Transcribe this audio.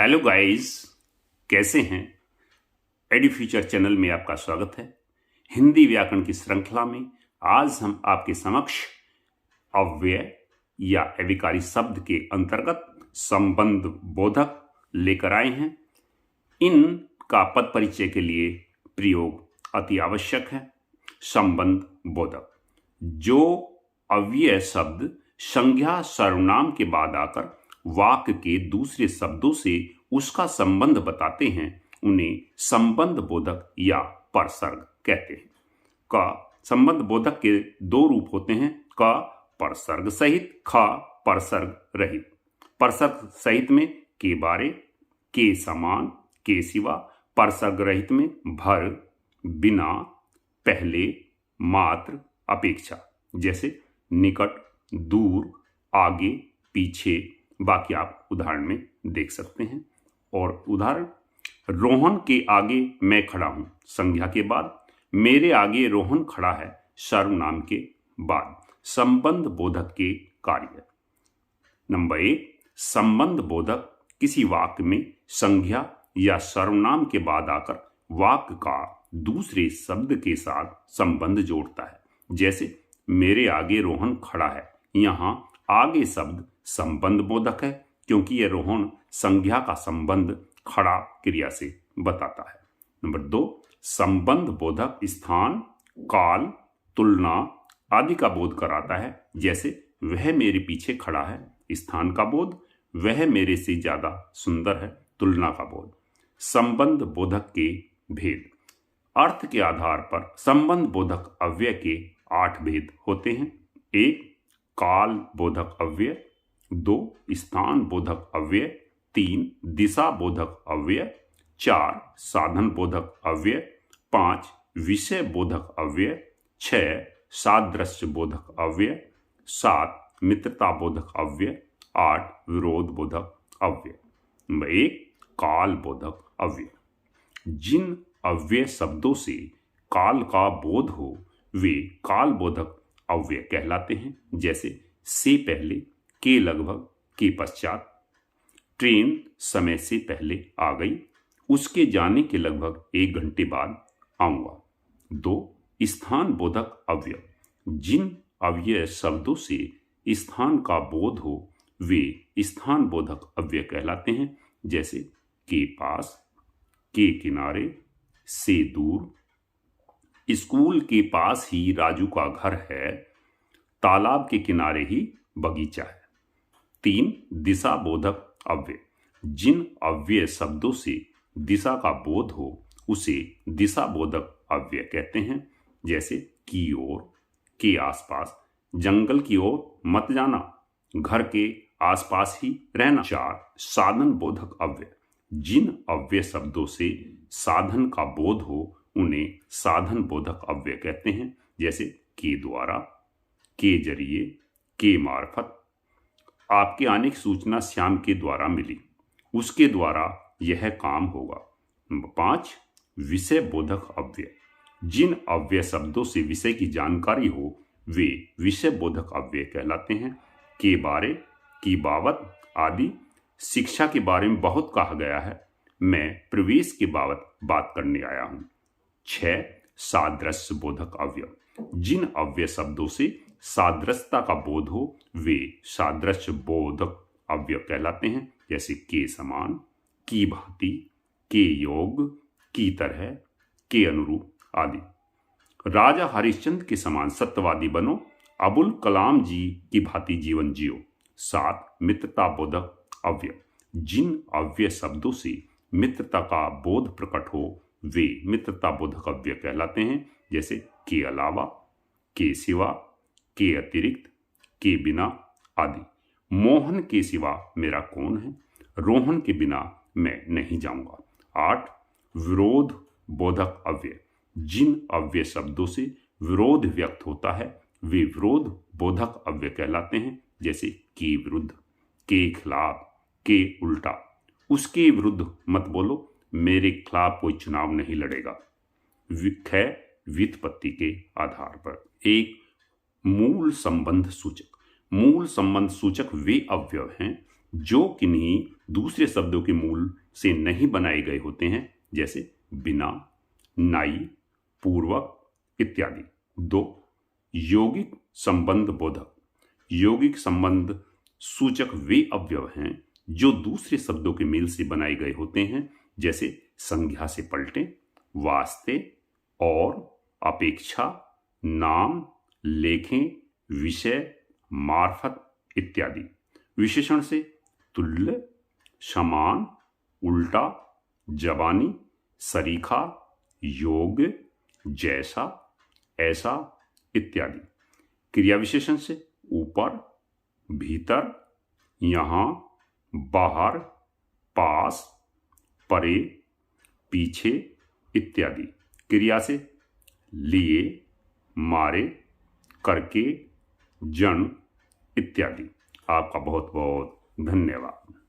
Hello guys, कैसे हैं। एडुफ्यूचर channel में आपका स्वागत है। हिंदी व्याकरण की श्रृंखला में आज हम आपके समक्ष अव्यय या अविकारी शब्द के अंतर्गत संबंध बोधक लेकर आए हैं। इनका पद परिचय के लिए प्रयोग अति आवश्यक है। संबंध बोधक, जो अव्यय शब्द संज्ञा सर्वनाम के बाद आकर वाक्य के दूसरे शब्दों से उसका संबंध बताते हैं, उन्हें संबंध बोधक या परसर्ग कहते हैं। क संबंध बोधक के दो रूप होते हैं, क परसर्ग सहित, ख परसर्ग रहित। परसर्ग सहित में के बारे, के समान, के सिवा। परसर्ग रहित में भर, बिना, पहले, मात्र, अपेक्षा। जैसे निकट, दूर, आगे, पीछे। बाकी आप उदाहरण में देख सकते हैं। और उदाहरण, रोहन के आगे मैं खड़ा हूं संज्ञा के बाद, मेरे आगे रोहन खड़ा है सर्वनाम के बाद। संबंध बोधक के कार्य। नंबर 1, संबंध बोधक किसी वाक्य में संज्ञा या सर्वनाम के बाद आकर वाक्य का दूसरे शब्द के साथ संबंध जोड़ता है। जैसे मेरे आगे रोहन खड़ा है, यहां आगे शब्द संबंध बोधक है क्योंकि यह रोहन संज्ञा का संबंध खड़ा क्रिया से बताता है। नंबर 2, संबंध बोधक स्थान, काल, तुलना आदि का बोध कराता है। जैसे वह मेरे पीछे खड़ा है, स्थान का बोध। वह मेरे से ज्यादा सुंदर है, तुलना का बोध। संबंध बोधक के भेद। अर्थ के आधार पर संबंध बोधक अव्यय के 8 भेद होते हैं। 1, काल बोधक अव्यय। 2, स्थान बोधक अव्यय। 3, दिशा बोधक अव्यय। 4, साधन बोधक अव्यय। 5, विषय बोधक अव्यय। 6, सादृश्य बोधक अव्यय। 7, मित्रता बोधक अव्यय। 8, विरोध बोधक अव्यय। नंबर 1, काल बोधक अव्यय। जिन अव्यय शब्दों से काल का बोध हो वे काल बोधक अव्यय कहलाते हैं। जैसे से पहले, के लगभग, के पश्चात। ट्रेन समय से पहले आ गई, उसके जाने के लगभग 1 घंटे बाद आऊंगा। 2, स्थान बोधक अव्यय। जिन अव्यय शब्दों से स्थान का बोध हो वे स्थान बोधक अव्यय कहलाते हैं। जैसे के पास, के किनारे, से दूर। स्कूल के पास ही राजू का घर है, तालाब के किनारे ही बगीचा है। 3, दिशा बोधक अव्यय। जिन अव्यय शब्दों से दिशा का बोध हो उसे दिशा बोधक अव्यय कहते हैं। जैसे की ओर, के आसपास, जंगल की ओर मत जाना, घर के आसपास ही रहना। 4, साधन बोधक अव्यय। जिन अव्यय शब्दों से साधन का बोध हो उन्हें साधन बोधक अव्यय कहते हैं। जैसे के द्वारा, के जरिए, के मार्फत। आपके आने की सूचना श्याम के द्वारा मिली, उसके द्वारा यह काम होगा। 5, विषय बोधक अव्यय। जिन अव्यय शब्दों से विषय की जानकारी हो वे विषय बोधक अव्यय कहलाते हैं। के बारे, की बाबत आदि। शिक्षा के बारे में बहुत कहा गया है, मैं प्रवेश के बाबत बात करने आया हूं। 6, सादृश्य बोधक अव्यय। जिन अव्यय शब्दों से सादृश्यता का बोध हो वे सादृश्य बोधक अव्यय कहलाते हैं। जैसे के समान, की भांति, के योग, की तरह, के अनुरूप आदि। राजा हरिश्चंद्र के समान सत्यवादी बनो, अबुल कलाम जी की भांति जीवन जियो। 7, मित्रता बोधक अव्यय। जिन अव्यय शब्दों से मित्रता का बोध प्रकट हो वे मित्रता बोधक अव्यय कहलाते हैं। जैसे के अलावा, के सिवा, के अतिरिक्त, के बिना आदि। मोहन के सिवा मेरा कौन है, रोहन के बिना मैं नहीं जाऊंगा। 8, विरोध बोधक अव्यय। जिन अव्यय शब्दों से विरोध व्यक्त होता है वे विरोध बोधक अव्यय कहलाते हैं। जैसे के विरुद्ध, के खिलाफ, के उल्टा। उसके विरुद्ध मत बोलो, मेरे खिलाफ कोई चुनाव नहीं लड़ेगा। व्युत्पत्ति के आधार पर। 1, मूल संबंध सूचक। मूल संबंध सूचक वे अव्यय हैं जो किन्हीं दूसरे शब्दों के मूल से नहीं बनाए गए होते हैं, जैसे बिना, नाई, पूर्वक इत्यादि। 2. यौगिक संबंध बोधक। यौगिक संबंध सूचक वे अवयव हैं जो दूसरे शब्दों के मेल से बनाए गए होते हैं, जैसे संज्ञा से पलटे, वास्ते, और, अपेक्षा, नाम, लेखें, विषय, मार्फत इत्यादि। विशेषण से तुल्य, समान, उल्टा, जबानी, सरीखा, योग्य, जैसा, ऐसा इत्यादि। क्रिया विशेषण से ऊपर, भीतर, यहाँ, बाहर, पास, परे, पीछे इत्यादि। क्रिया से लिए, मारे, करके, जन इत्यादि। आपका बहुत बहुत धन्यवाद।